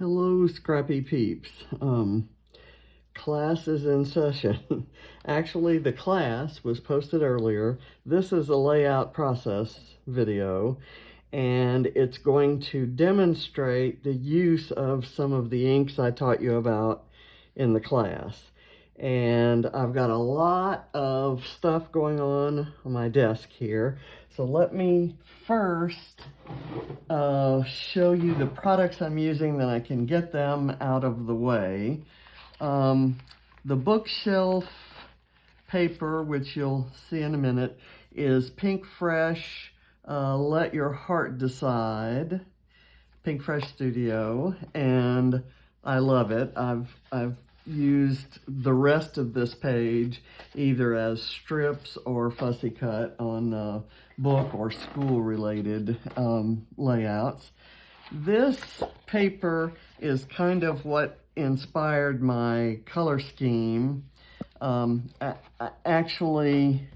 Hello, scrappy peeps. Class is in session. Actually, the class was posted earlier. This is a layout process video, and it's going to demonstrate the use of some of the inks I taught you about in the class. And I've got a lot of stuff going on my desk here. So let me first show you the products I'm using, then I can get them out of the way. The bookshelf paper, which you'll see in a minute, is Pink Fresh Let Your Heart Decide, Pink Fresh Studio, and I love it. I've used the rest of this page either as strips or fussy cut on book or school related layouts. This paper is kind of what inspired my color scheme. Actually,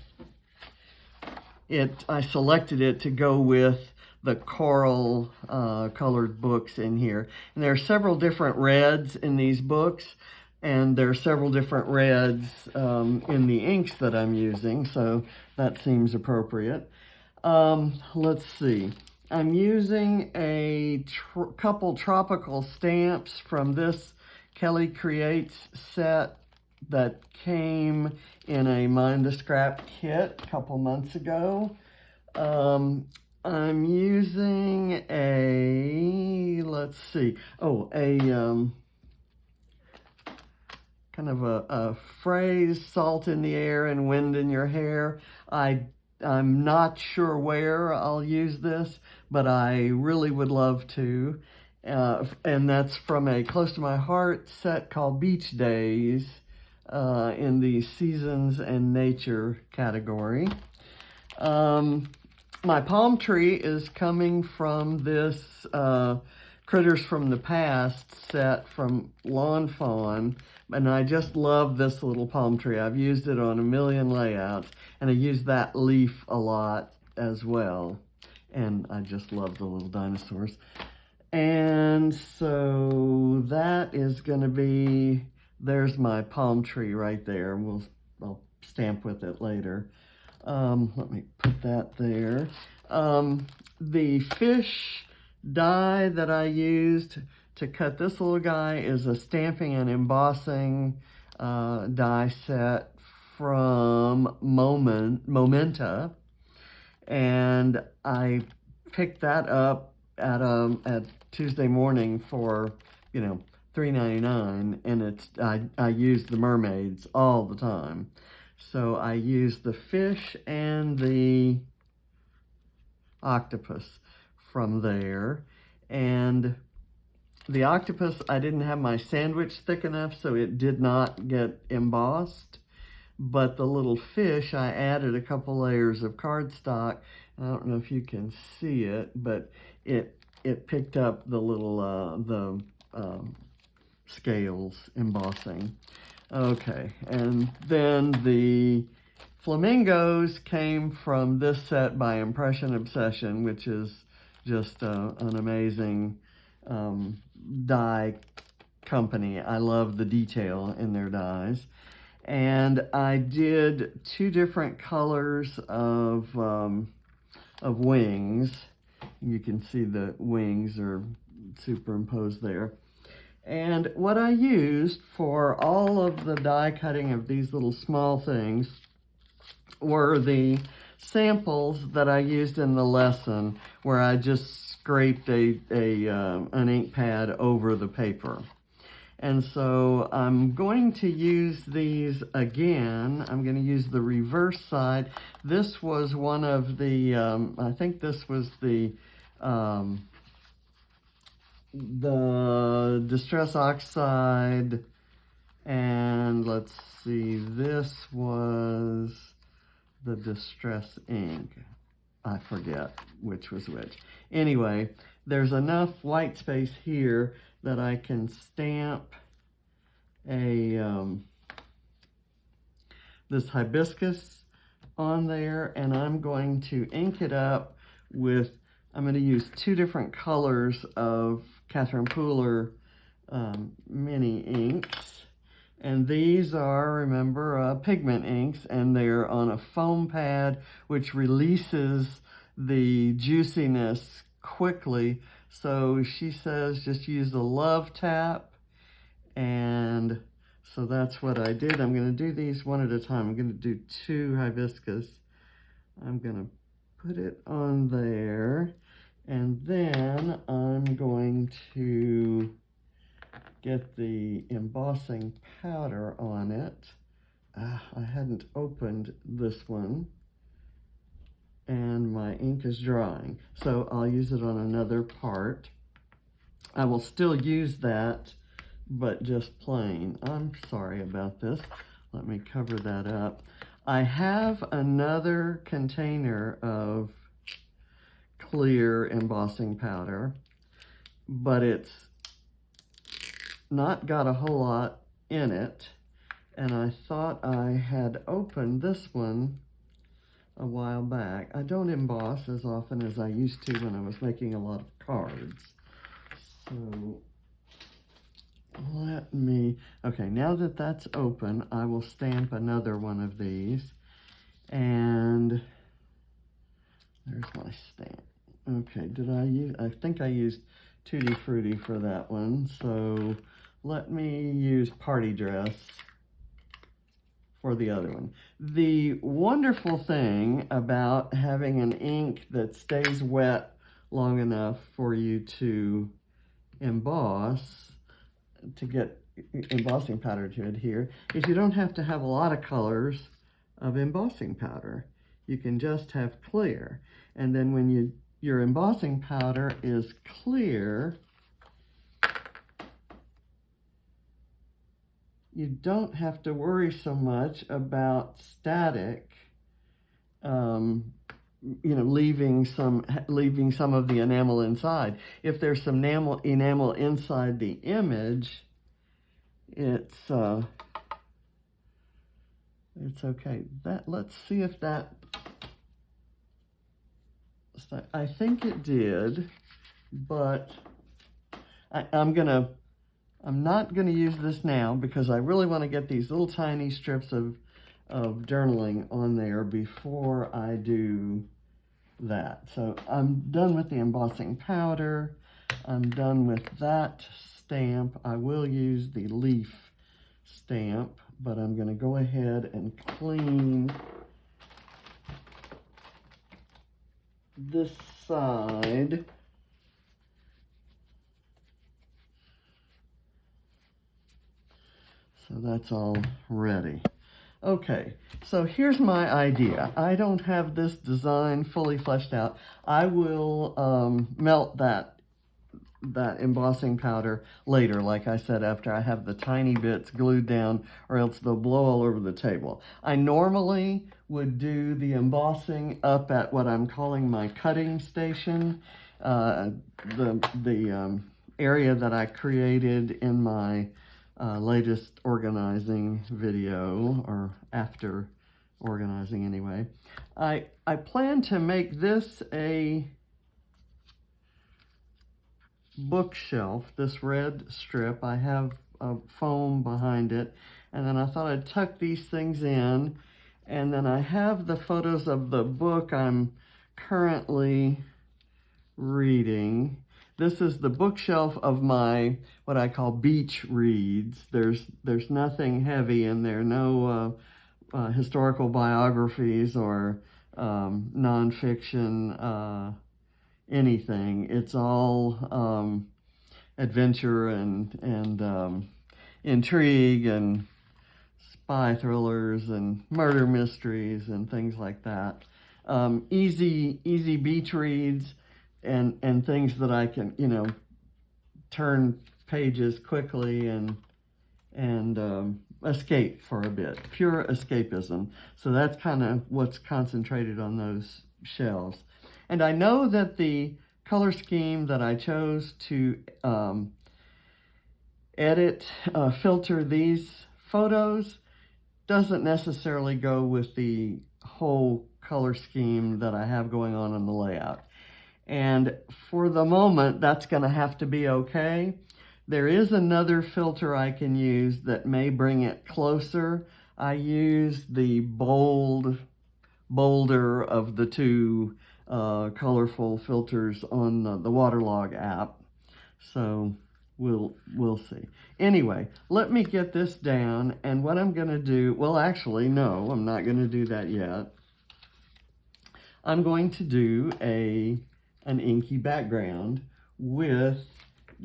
I selected it to go with the coral colored books in here. And there are several different reds in these books, and there are several different reds in the inks that I'm using, so that seems appropriate. Let's see. I'm using a couple tropical stamps from this Kelly Creates set that came in a Mind the Scrap kit a couple months ago. I'm using let's see, kind of a phrase, salt in the air and wind in your hair. I'm not sure where I'll use this, but I really would love to. And that's from a Close to My Heart set called Beach Days in the Seasons and Nature category. My palm tree is coming from this Critters from the Past set from Lawn Fawn, and I just love this little palm tree. I've used it on a million layouts, and I use that leaf a lot as well, and I just love the little dinosaurs. And so that is going to be, there's my palm tree right there. I'll stamp with it later. Let me put that there. The fish die that I used to cut this little guy is a stamping and embossing die set from Momenta, and I picked that up at Tuesday morning for $3.99, and I use the mermaids all the time. So I use the fish and the octopus from there. And the octopus, I didn't have my sandwich thick enough, so it did not get embossed. But the little fish, I added a couple layers of cardstock. I don't know if you can see it, but it picked up the little scales embossing. Okay, and then the flamingos came from this set by Impression Obsession, which is just an amazing dye company. I love the detail in their dyes. And I did two different colors of wings. You can see the wings are superimposed there. And what I used for all of the die cutting of these little small things were the samples that I used in the lesson, where I just scraped an ink pad over the paper. And so I'm going to use these again. I'm going to use the reverse side. This was one of the, I think this was the Distress Oxide, and let's see, this was the Distress Ink. I forget which was which. Anyway, there's enough white space here that I can stamp this hibiscus on there, and I'm going to ink it up with, I'm going to use two different colors of Catherine Pooler mini inks. And these are, remember, pigment inks, and they're on a foam pad, which releases the juiciness quickly. So she says just use a love tap, and so that's what I did. I'm going to do these one at a time. I'm going to do 2 hibiscus. I'm going to put it on there, and then I'm going to get the embossing powder on it. I hadn't opened this one, and my ink is drying, so I'll use it on another part. I will still use that, but just plain. I'm sorry about this. Let me cover that up. I have another container of clear embossing powder, but it's not got a whole lot in it, and I thought I had opened this one a while back. I don't emboss as often as I used to when I was making a lot of cards. So let me, okay, now that that's open, I will stamp another one of these, and there's my stamp. Okay, I think I used Tutti Frutti for that one, so let me use Party Dress for the other one. The wonderful thing about having an ink that stays wet long enough for you to emboss, to get embossing powder to adhere, is you don't have to have a lot of colors of embossing powder. You can just have clear. And then when your embossing powder is clear, you don't have to worry so much about static, leaving some of the enamel inside. If there's some enamel inside the image, it's okay. Let's see if that. I think it did, but I'm not gonna use this now because I really want to get these little tiny strips of journaling on there before I do that. So I'm done with the embossing powder. I'm done with that stamp. I will use the leaf stamp, but I'm going to go ahead and clean this side. So that's all ready. Okay, so here's my idea. I don't have this design fully fleshed out. I will melt that embossing powder later, like I said, after I have the tiny bits glued down, or else they'll blow all over the table. I normally would do the embossing up at what I'm calling my cutting station, the area that I created in my latest organizing video, or after organizing anyway. I plan to make this a bookshelf, this red strip. I have a foam behind it, and then I thought I'd tuck these things in, and then I have the photos of the book I'm currently reading. This is the bookshelf of my, what I call beach reads. There's nothing heavy in there, no historical biographies or nonfiction anything. It's all adventure and intrigue and spy thrillers and murder mysteries and things like that. Easy beach reads and things that I can, turn pages quickly and escape for a bit. Pure escapism. So that's kind of what's concentrated on those shelves. And I know that the color scheme that I chose to filter these photos doesn't necessarily go with the whole color scheme that I have going on in the layout. And for the moment, that's going to have to be okay. There is another filter I can use that may bring it closer. I use the bolder of the two colorful filters on the Waterlog app. So we'll see. Anyway, let me get this down, and what I'm going to do, well, actually, no, I'm not going to do that yet. I'm going to do an inky background with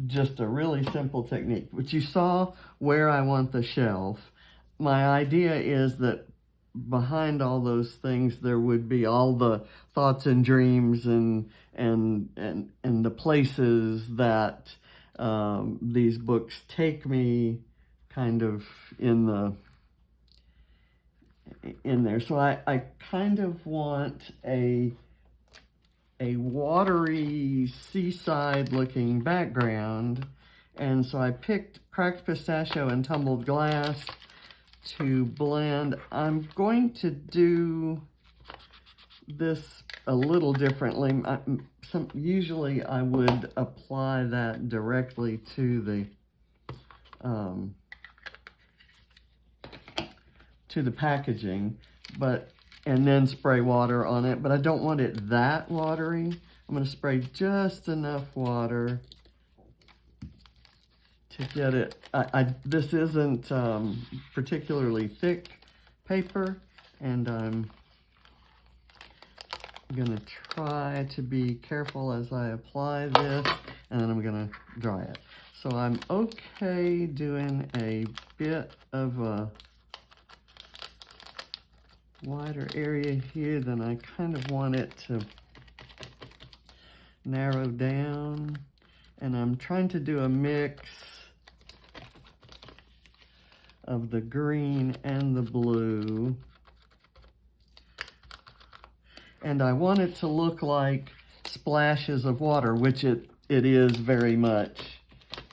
just a really simple technique. But you saw where I want the shelf. My idea is that behind all those things there would be all the thoughts and dreams and the places that these books take me kind of in there. So I kind of want a watery seaside looking background, and so I picked cracked pistachio and tumbled glass to blend. I'm going to do this a little differently. Usually I would apply that directly to the packaging, and then spray water on it, but I don't want it that watery. I'm going to spray just enough water to get it. This isn't particularly thick paper, and I'm going to try to be careful as I apply this, and then I'm going to dry it. So I'm okay doing a bit of a wider area here, then I kind of want it to narrow down, and I'm trying to do a mix of the green and the blue, and I want it to look like splashes of water, which it is very much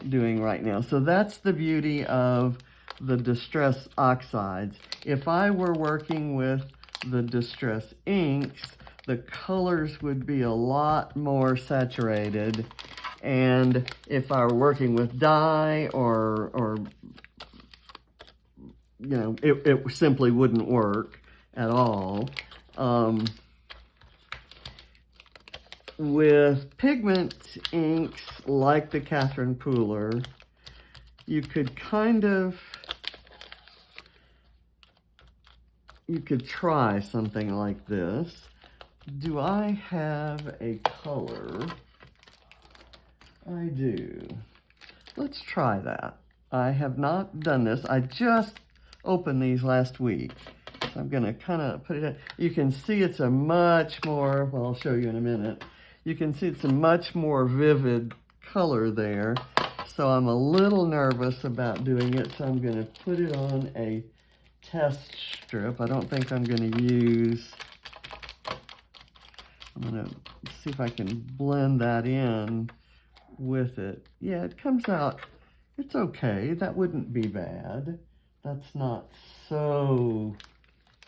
doing right now. So that's the beauty of the Distress Oxides. If I were working with the Distress Inks, the colors would be a lot more saturated, and if I were working with dye or you know, it simply wouldn't work at all. With pigment inks like the Catherine Pooler, you could try something like this. Do I have a color? I do. Let's try that. I have not done this. I just opened these last week. So I'm going to kind of put it in. You can see it's a much more, well, I'll show you in a minute. You can see it's a much more vivid color there. So I'm a little nervous about doing it, so I'm going to put it on a test strip. I don't think I'm going to use, I'm going to see if I can blend that in with it. Yeah, it comes out, it's okay. That wouldn't be bad. That's not so,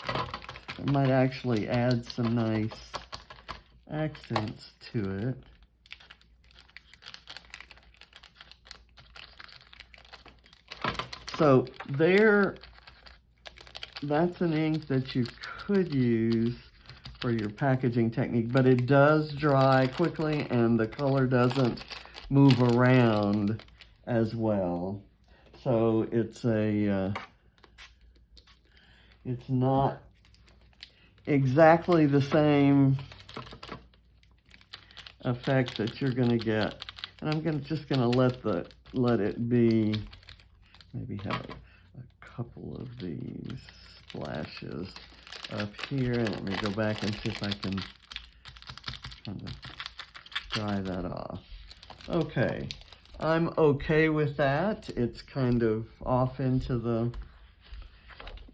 it might actually add some nice accents to it. So there, that's an ink that you could use for your packaging technique, but it does dry quickly and the color doesn't move around as well. So it's not exactly the same effect that you're going to get. And I'm just going to let it be. Maybe have a couple of these splashes up here. And let me go back and see if I can kind of dry that off. Okay, I'm okay with that. It's kind of off into the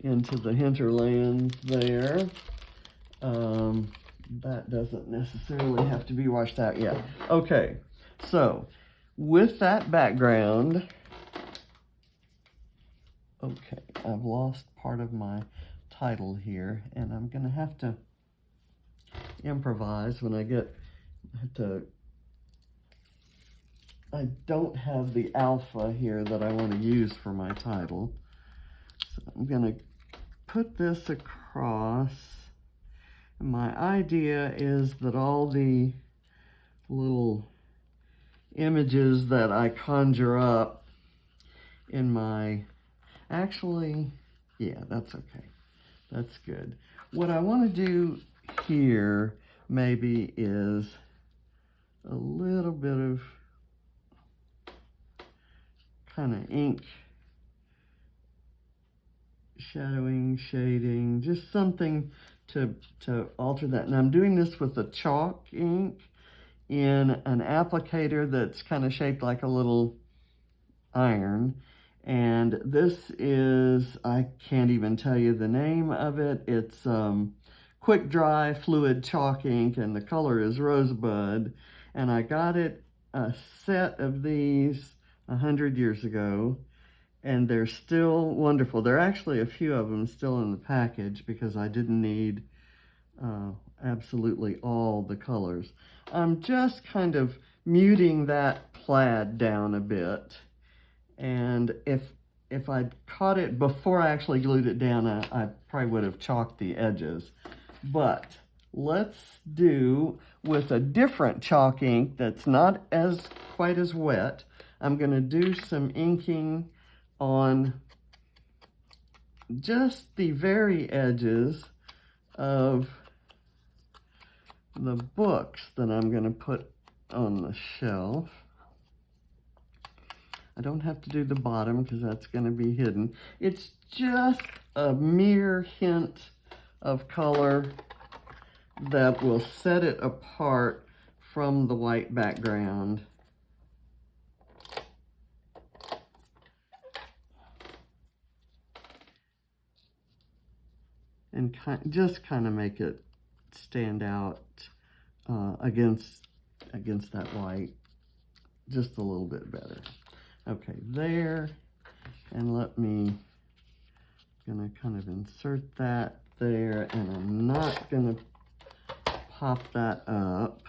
hinterlands there. That doesn't necessarily have to be washed out yet. Okay, so with that background, okay, I've lost part of my title here, and I'm going to have to improvise when I get to I don't have the alpha here that I want to use for my title. So I'm going to put this across. And my idea is that all the little images that I conjure up in my, actually, yeah, that's okay. That's good. What I want to do here maybe is a little bit of kind of ink shadowing, shading, just something to alter that. And I'm doing this with a chalk ink in an applicator that's kind of shaped like a little iron. And this is, I can't even tell you the name of it. It's quick dry fluid chalk ink, and the color is rosebud. And I got it, a set of these 100 years ago, and they're still wonderful. There are actually a few of them still in the package because I didn't need absolutely all the colors. I'm just kind of muting that plaid down a bit, and if I'd caught it before I actually glued it down, I probably would have chalked the edges. But let's do with a different chalk ink that's not quite as wet. I'm going to do some inking on just the very edges of the books that I'm going to put on the shelf. I don't have to do the bottom because that's going to be hidden. It's just a mere hint of color that will set it apart from the white background. And just kind of make it stand out against that white just a little bit better. Okay, there, and gonna kind of insert that there, and I'm not gonna pop that up.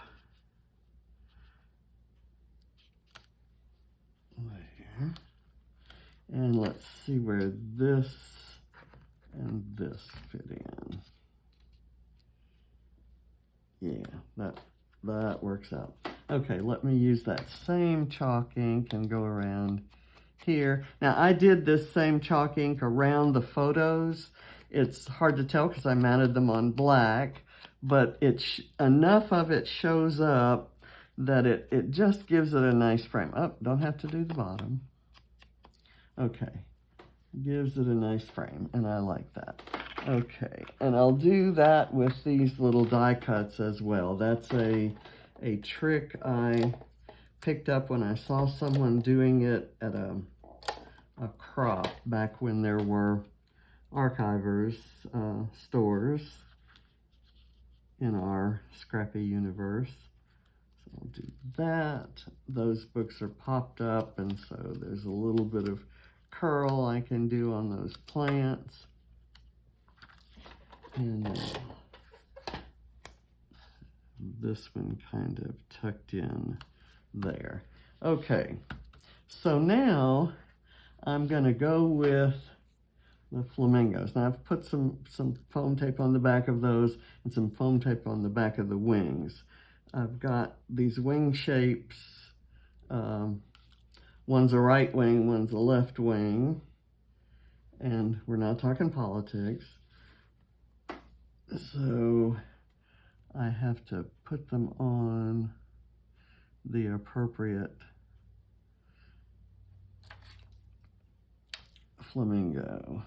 There. And let's see where this and this fit in. Yeah, that works out. Okay, let me use that same chalk ink and go around here. Now, I did this same chalk ink around the photos. It's hard to tell because I mounted them on black, but enough of it shows up that it just gives it a nice frame. Oh, don't have to do the bottom. Okay, gives it a nice frame, and I like that. Okay, and I'll do that with these little die cuts as well. That's a trick I picked up when I saw someone doing it at a crop back when there were archivers stores in our scrappy universe. So I'll do that. Those books are popped up, and so there's a little bit of curl I can do on those plants. And this one kind of tucked in there. Okay, so now I'm going to go with the flamingos. Now I've put some foam tape on the back of those and some foam tape on the back of the wings. I've got these wing shapes. One's a right wing, one's a left wing. And we're not talking politics. So I have to put them on the appropriate flamingo.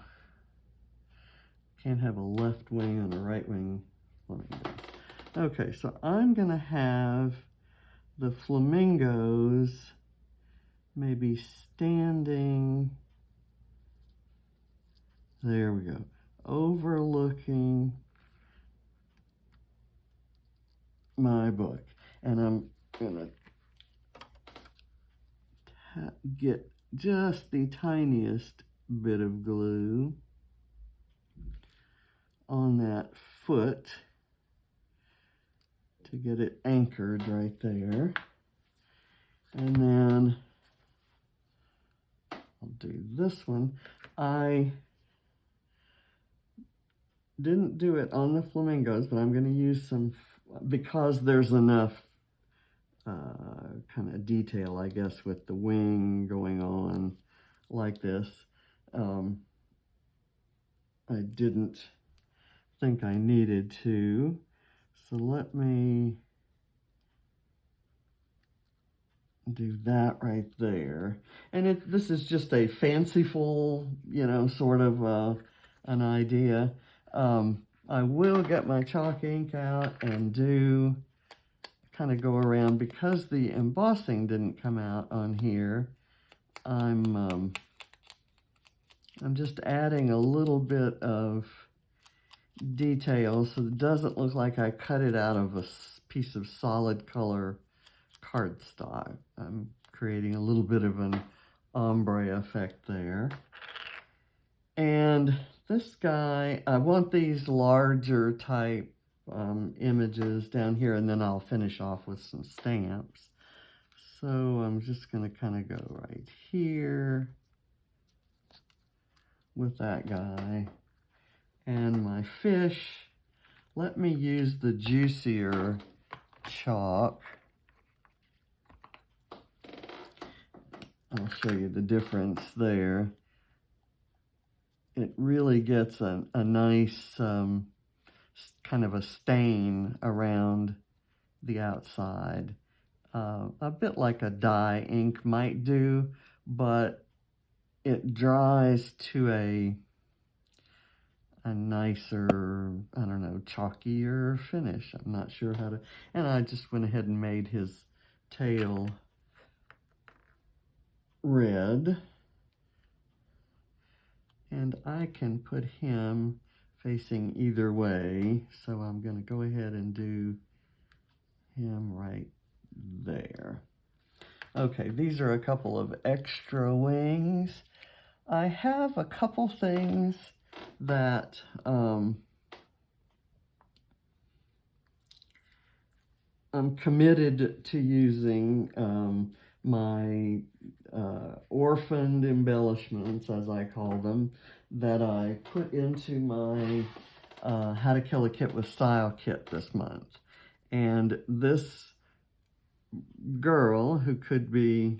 Can't have a left wing and a right wing flamingo. Okay, so I'm gonna have the flamingos maybe standing, there we go, overlooking my book. And I'm gonna get just the tiniest bit of glue on that foot to get it anchored right there. And then I'll do this one. I didn't do it on the flamingos, but I'm going to use some, because there's enough kind of detail, I guess, with the wing going on like this. I didn't think I needed to, so let me do that right there. And this is just a fanciful, you know, sort of an idea. I will get my chalk ink out and do kind of go around, because the embossing didn't come out on here. I'm just adding a little bit of detail so it doesn't look like I cut it out of a piece of solid color cardstock. I'm creating a little bit of an ombre effect there. And this guy, I want these larger type images down here, and then I'll finish off with some stamps. So I'm just going to kind of go right here with that guy. And my fish, let me use the juicier chalk. I'll show you the difference there. It really gets a nice kind of a stain around the outside. A bit like a dye ink might do, but it dries to a nicer, I don't know, chalkier finish. I'm not sure how to, and I just went ahead and made his tail red. And I can put him facing either way, so I'm going to go ahead and do him right there. Okay, these are a couple of extra wings. I have a couple things that I'm committed to using my orphaned embellishments, as I call them, that I put into my How to Kill a Kit with Style kit this month. And this girl, who could be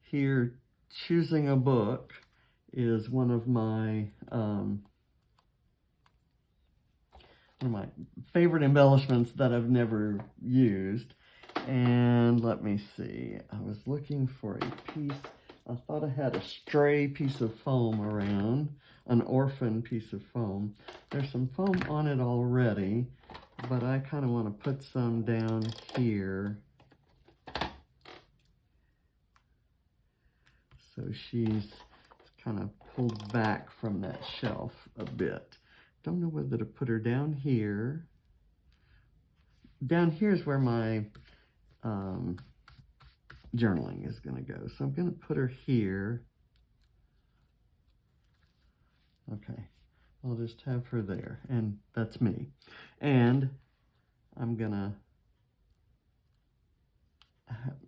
here choosing a book, is one of my favorite embellishments that I've never used. And let me see, I was looking for a piece. I thought I had a stray piece of foam around, an orphan piece of foam. There's some foam on it already, but I kind of want to put some down here. So she's kind of pulled back from that shelf a bit. Don't know whether to put her down here. Down here is where my journaling is going to go. So I'm going to put her here. Okay, I'll just have her there, and that's me. And I'm going to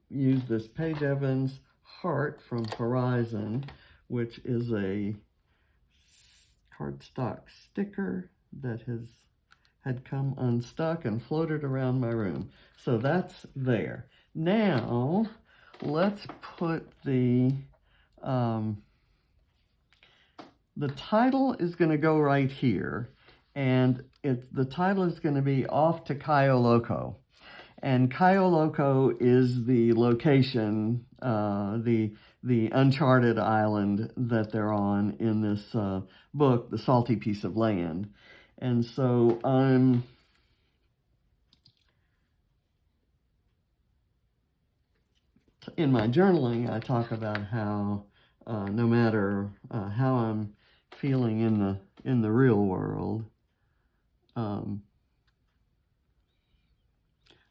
use this Paige Evans heart from Horizon, which is a cardstock sticker that had come unstuck and floated around my room. So that's there. Now, let's put the title is going to go right here, and the title is going to be Off to Cayo Loco. And Cayo Loco is the location, the uncharted island that they're on in this book, The Salty Piece of Land. And so in my journaling, I talk about how no matter how I'm feeling in the real world,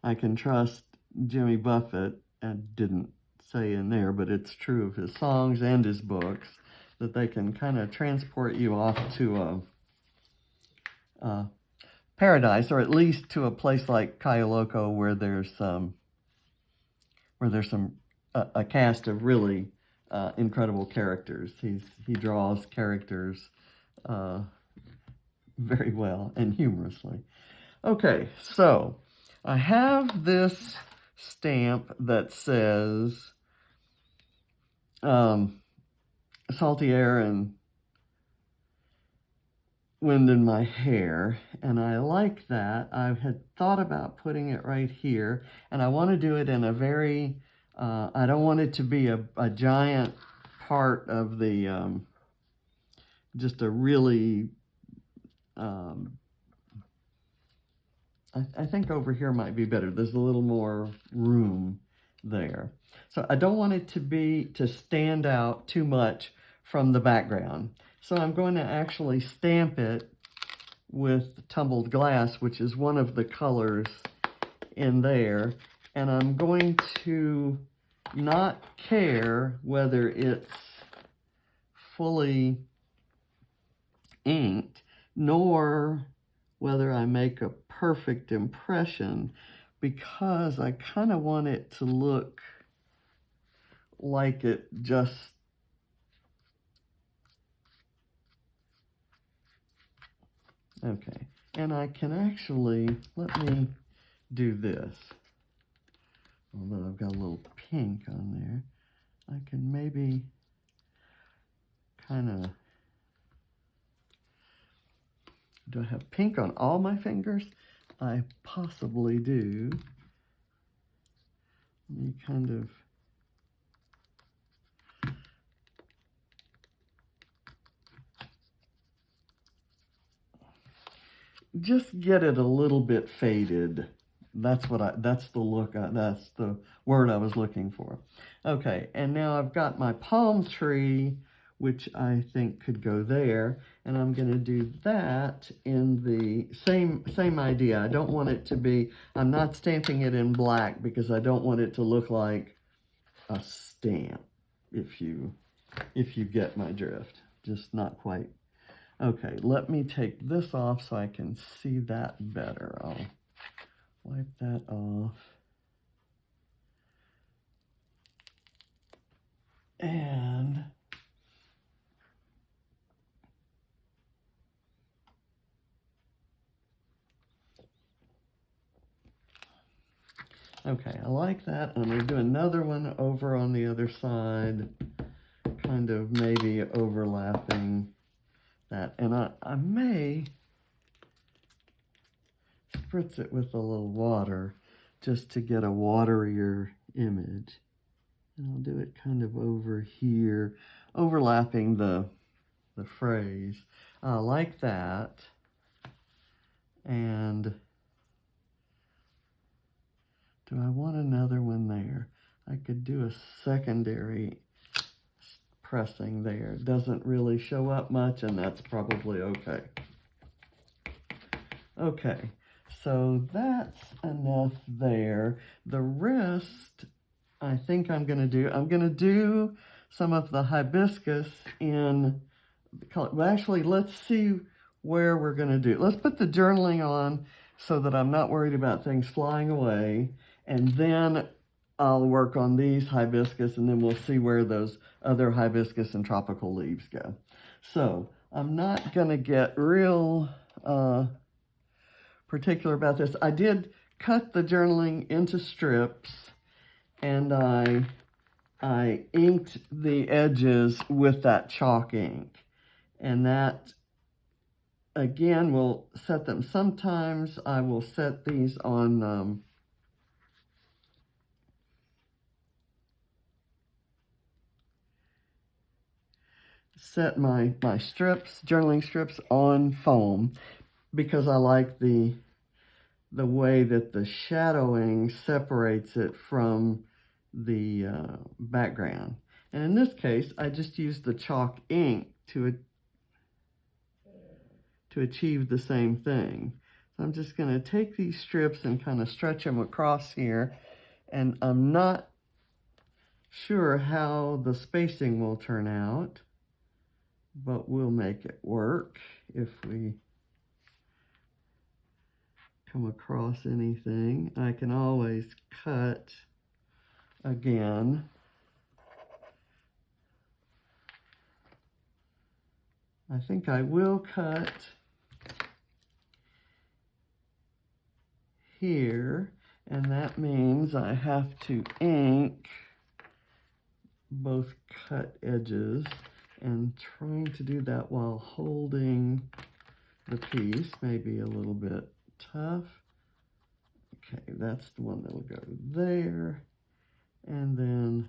I can trust Jimmy Buffett. I didn't say in there, but it's true of his songs and his books, that they can kind of transport you off to a paradise, or at least to a place like Cayo Loco, where there's some a cast of really incredible characters. He draws characters very well and humorously. Okay, so I have this stamp that says salty air and wind in my hair, and I like that. I had thought about putting it right here, and I want to do it in a very, I don't want it to be a giant part of the, just a really, I think over here might be better. There's a little more room there. So I don't want it to stand out too much from the background. So I'm going to actually stamp it with tumbled glass, which is one of the colors in there. And I'm going to not care whether it's fully inked, nor whether I make a perfect impression, because I kind of want it to look like it just okay. And I can actually, let me do this. Although I've got a little pink on there, I can maybe kind of, do I have pink on all my fingers? I possibly do. Let me kind of, just get it a little bit faded. That's the look, that's the word I was looking for. Okay, and now I've got my palm tree, which I think could go there, and I'm going to do that in the same idea. I don't want it to be, I'm not stamping it in black because I don't want it to look like a stamp, if you get my drift. Just not quite. Okay, let me take this off so I can see that better. I'll wipe that off. And okay, I like that. I'm going to do another one over on the other side, kind of maybe overlapping that. And I may spritz it with a little water just to get a waterier image. And I'll do it kind of over here, overlapping the phrase. Like that. And do I want another one there? I could do a secondary pressing there. It doesn't really show up much, and that's probably okay. Okay, so that's enough there. The rest, I think I'm going to do some of the hibiscus in the color. Well, actually, let's see where we're going to do. Let's put the journaling on so that I'm not worried about things flying away, and then I'll work on these hibiscus, and then we'll see where those other hibiscus and tropical leaves go. So I'm not going to get real particular about this. I did cut the journaling into strips, and I inked the edges with that chalk ink. And that, again, will set them. Sometimes I will set these on set my strips, journaling strips, on foam, because I like the way that the shadowing separates it from the background. And in this case, I just used the chalk ink to achieve the same thing. So I'm just going to take these strips and kind of stretch them across here, and I'm not sure how the spacing will turn out, but we'll make it work if we come across anything. I can always cut again I think I will cut here, and that means I have to ink both cut edges, and trying to do that while holding the piece may be a little bit tough. Okay, that's the one that will go there, and then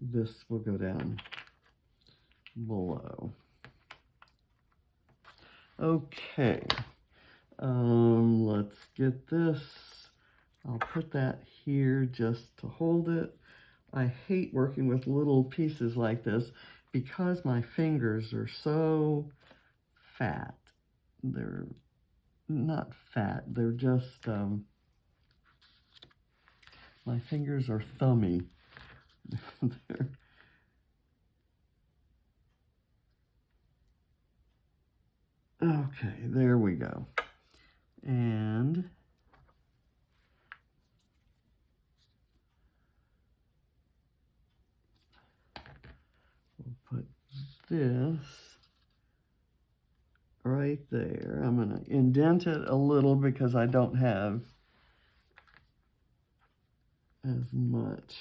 this will go down below. Okay, let's get this. I'll put that here just to hold it. I hate working with little pieces like this because my fingers are so fat. They're not fat, they're just, my fingers are thummy. Okay, there we go. And we'll put this right there. I'm going to indent it a little because I don't have as much.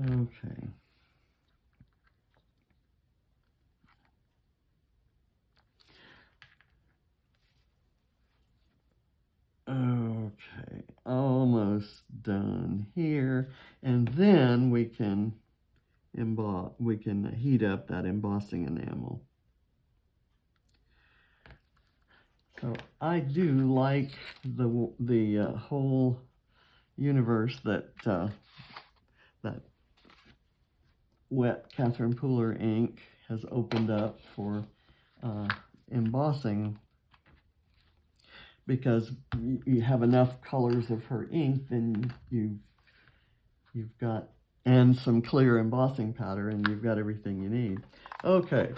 Okay. Okay, almost done here, and then we can heat up that embossing enamel. So I do like the whole universe that that wet Catherine Pooler ink has opened up for embossing, because you have enough colors of her ink, then you've got, and some clear embossing powder, and you've got everything you need. Okay,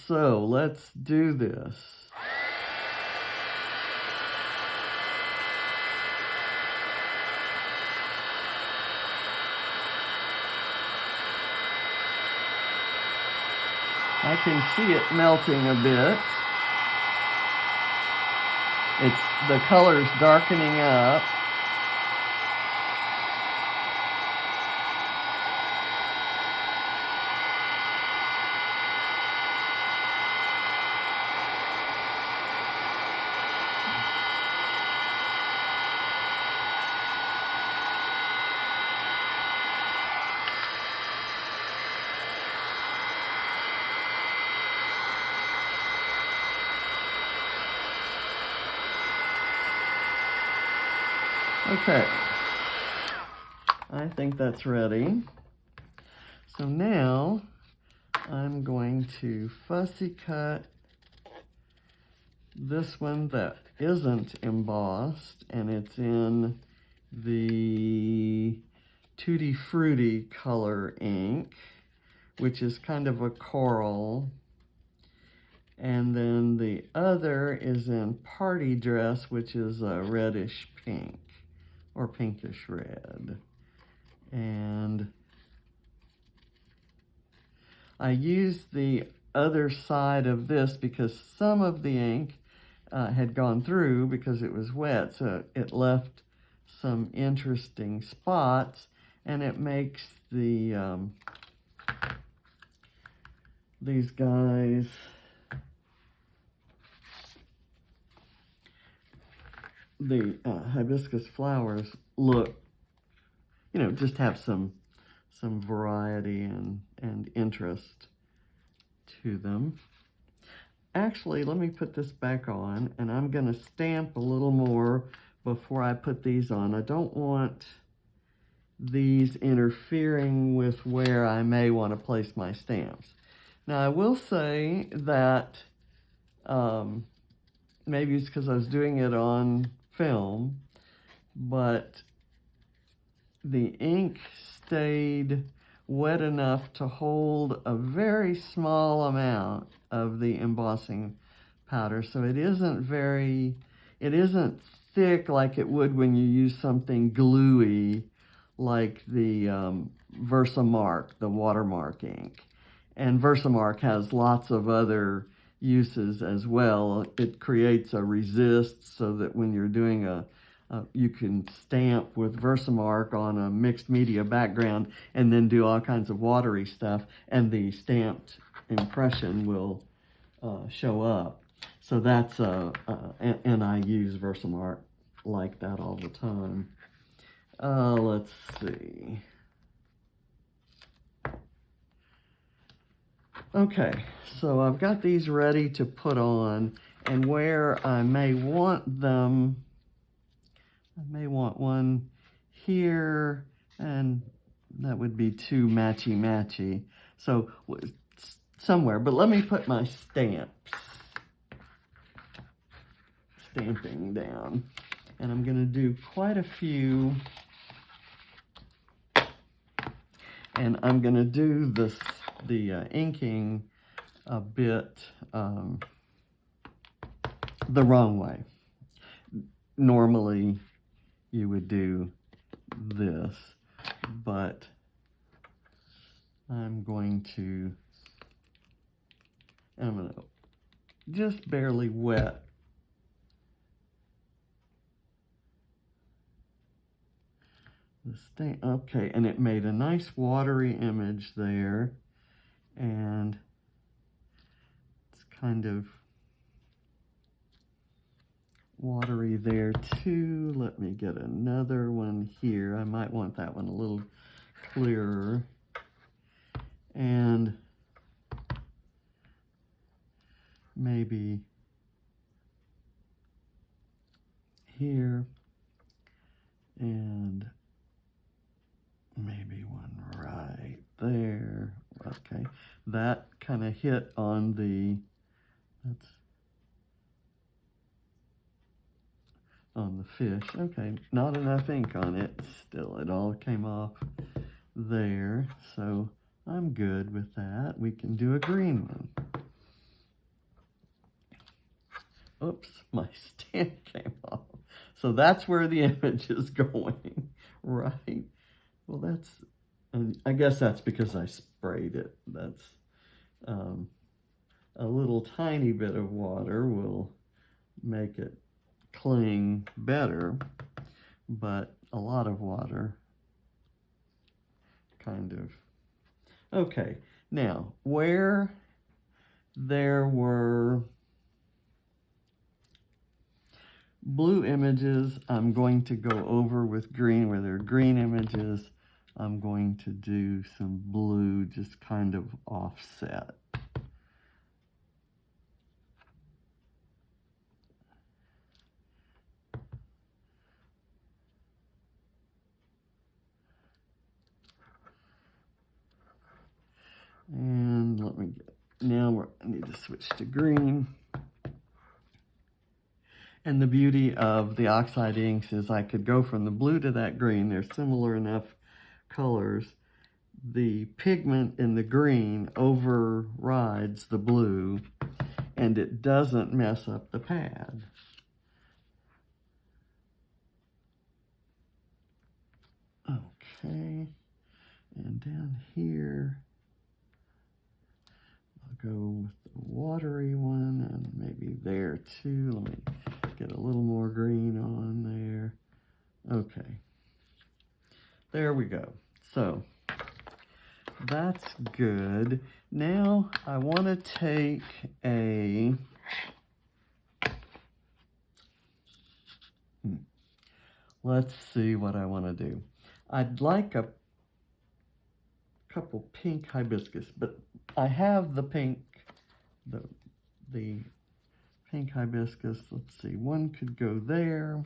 so let's do this. I can see it melting a bit. The color's darkening up. Okay, I think that's ready. So now I'm going to fussy cut this one that isn't embossed, and it's in the Tutti Frutti color ink, which is kind of a coral. And then the other is in Party Dress, which is a reddish pink, or pinkish red. And I used the other side of this because some of the ink had gone through because it was wet, so it left some interesting spots, and it makes the these guys the hibiscus flowers look, just have some variety and interest to them. Actually, let me put this back on, and I'm going to stamp a little more before I put these on. I don't want these interfering with where I may want to place my stamps. Now, I will say that maybe it's because I was doing it on film, but the ink stayed wet enough to hold a very small amount of the embossing powder, so it isn't thick like it would when you use something gluey like the Versamark, the watermark ink. And Versamark has lots of other uses as well. It creates a resist so that when you're doing you can stamp with Versamark on a mixed media background and then do all kinds of watery stuff, and the stamped impression will show up. So that's, and I use Versamark like that all the time. Let's see. Okay, so I've got these ready to put on, and where I may want them, I may want one here, and that would be too matchy-matchy. So somewhere, but let me put my stamping down. And I'm gonna do quite a few. And I'm gonna do the inking a bit the wrong way. Normally, you would do this, but I'm gonna just barely wet the stamp. Okay, and it made a nice watery image there, and it's kind of watery there too. Let me get another one here. I might want that one a little clearer. And maybe here, and maybe one right there. Okay, that kind of hit on that's on the fish. Okay, not enough ink on it. Still, it all came off there, so I'm good with that. We can do a green one. Oops, my stamp came off. So that's where the image is going, right? Well, that's, and I guess that's because I sprayed it. That's a little tiny bit of water will make it cling better, but a lot of water kind of. Okay, now where there were blue images, I'm going to go over with green. Where there are green images, I'm going to do some blue, just kind of offset. And let me get, now I need to switch to green. And the beauty of the oxide inks is I could go from the blue to that green. They're similar enough colors. The pigment in the green overrides the blue, and it doesn't mess up the pad. Okay, and down here, I'll go with the watery one, and maybe there too. Let me get a little more green on there. Okay, there we go. So that's good. Now I want to take let's see what I want to do. I'd like a couple pink hibiscus, but I have the pink, the pink hibiscus. Let's see, one could go there,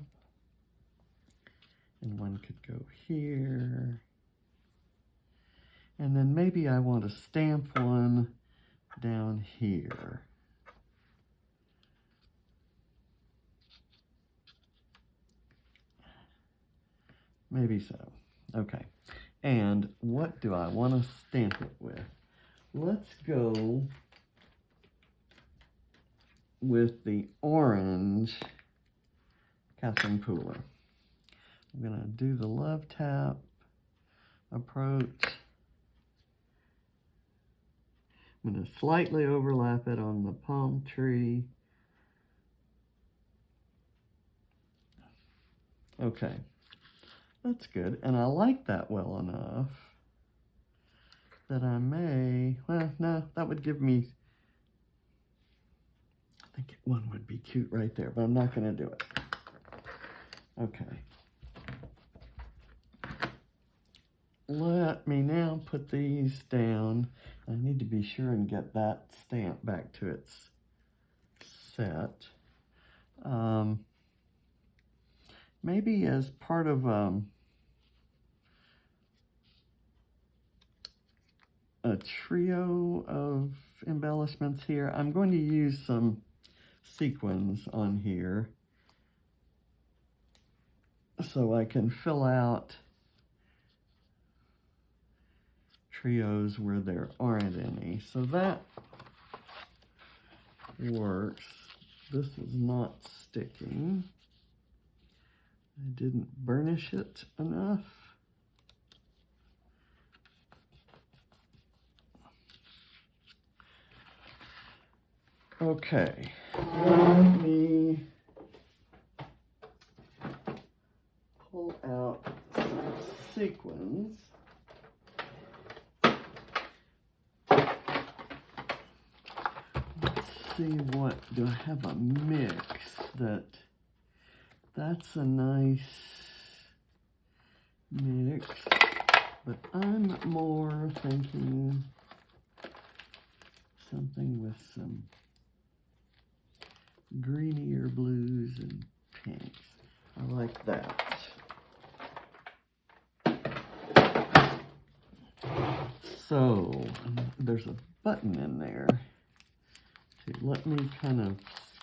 and one could go here. And then maybe I want to stamp one down here. Maybe so. Okay. And what do I want to stamp it with? Let's go with the orange Catherine Pooler. I'm going to do the love tap approach. I'm going to slightly overlap it on the palm tree. Okay, that's good. And I like that well enough that I may, well, no, that would give me, I think one would be cute right there, but I'm not going to do it. Okay. Let me now put these down. I need to be sure and get that stamp back to its set. Maybe as part of a trio of embellishments here, I'm going to use some sequins on here so I can fill out trios where there aren't any. So that works. This is not sticking. I didn't burnish it enough. Okay, let me pull out some sequins. Let's see, what do I have a mix that's a nice mix, but I'm more thinking something with some greenier blues and pinks. I like that. So there's a button in there to let me kind of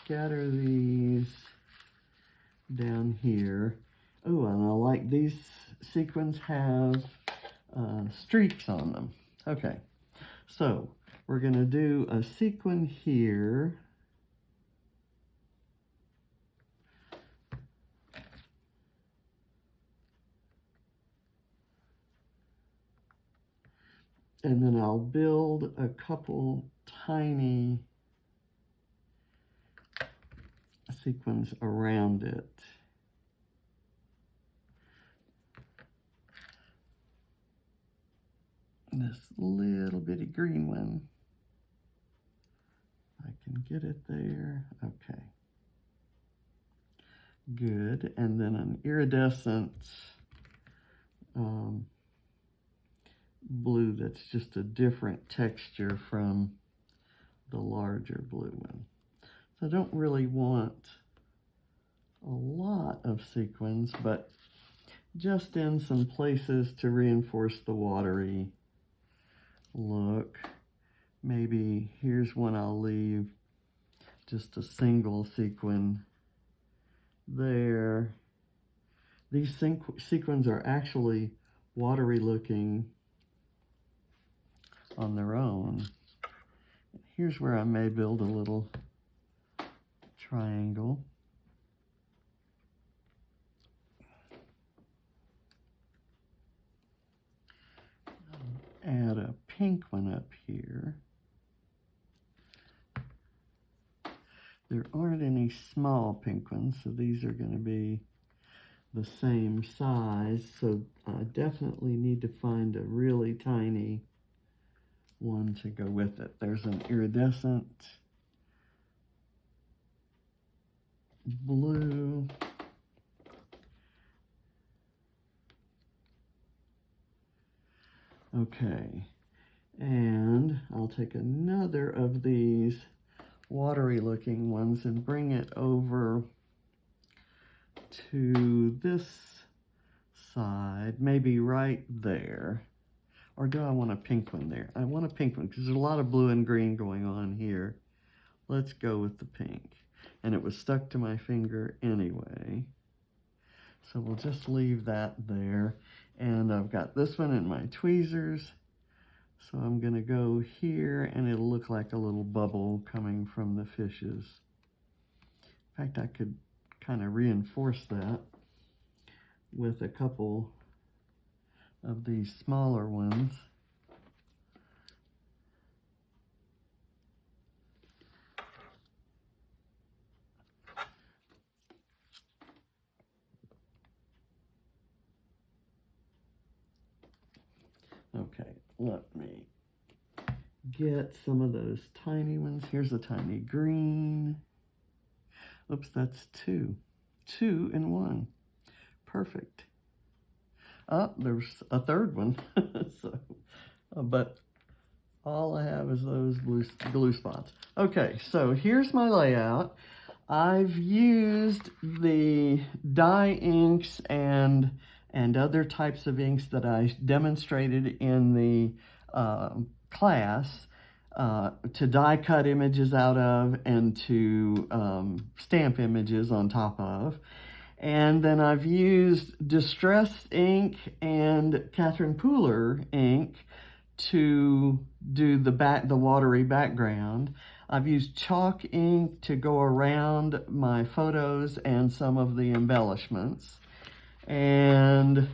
scatter these down here. Oh, and I like these sequins have streaks on them. Okay, so we're going to do a sequin here. And then I'll build a couple tiny sequins around it. This little bitty green one, I can get it there. Okay, good. And then an iridescent blue that's just a different texture from the larger blue one. So I don't really want a lot of sequins, but just in some places to reinforce the watery look. Maybe here's one I'll leave, just a single sequin there. These sequins are actually watery looking on their own. Here's where I may build a little triangle. Add a pink one up here. There aren't any small pink ones, so these are going to be the same size. So I definitely need to find a really tiny one to go with it. There's an iridescent blue. Okay, and I'll take another of these watery looking ones and bring it over to this side, maybe right there. Or do I want a pink one there? I want a pink one because there's a lot of blue and green going on here. Let's go with the pink. And it was stuck to my finger anyway. So we'll just leave that there. And I've got this one in my tweezers. So I'm going to go here and it'll look like a little bubble coming from the fishes. In fact, I could kind of reinforce that with a couple of these smaller ones. Okay, let me get some of those tiny ones. Here's a tiny green. Oops, that's two. 2 in 1. Perfect. Oh, there's a third one. So, but all I have is those glue spots. Okay, so here's my layout. I've used the dye inks and other types of inks that I demonstrated in the class to die cut images out of and to stamp images on top of. And then I've used Distress ink and Catherine Pooler ink to do the watery background. I've used chalk ink to go around my photos and some of the embellishments. And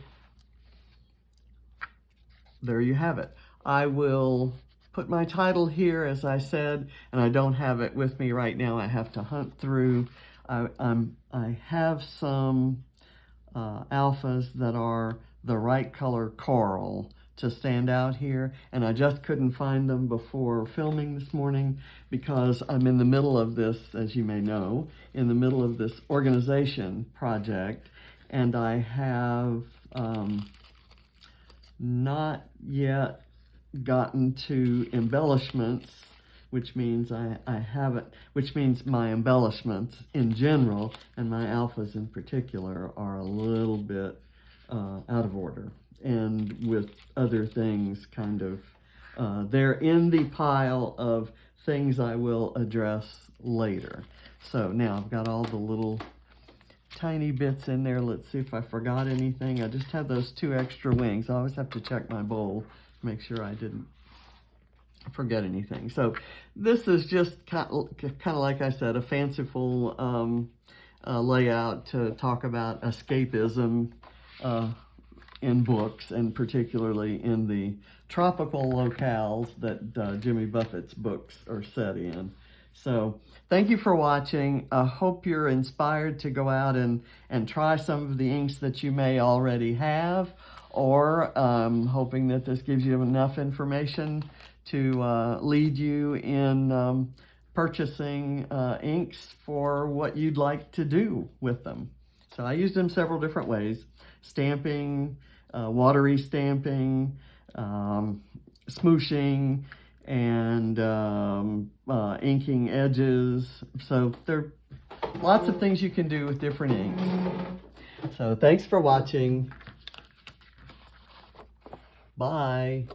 there you have it. I will put my title here, as I said, and I don't have it with me right now. I have to hunt through. I have some alphas that are the right color coral to stand out here, and I just couldn't find them before filming this morning because I'm in the middle of this, as you may know, in the middle of this organization project, and I have not yet gotten to embellishments, which means which means my embellishments in general and my alphas in particular are a little bit out of order, and with other things kind of they're in the pile of things I will address later. So now I've got all the little tiny bits in there. Let's see if I forgot anything. I just have those 2 extra wings. I always have to check my bowl to make sure I didn't forget anything. So this is just kind of like I said, a fanciful layout to talk about escapism in books, and particularly in the tropical locales that Jimmy Buffett's books are set in. So thank you for watching. I hope you're inspired to go out and try some of the inks that you may already have, or hoping that this gives you enough information to lead you in purchasing inks for what you'd like to do with them. So I used them several different ways: stamping, watery stamping, smooshing, and inking edges. So there are lots of things you can do with different inks. So thanks for watching. Bye.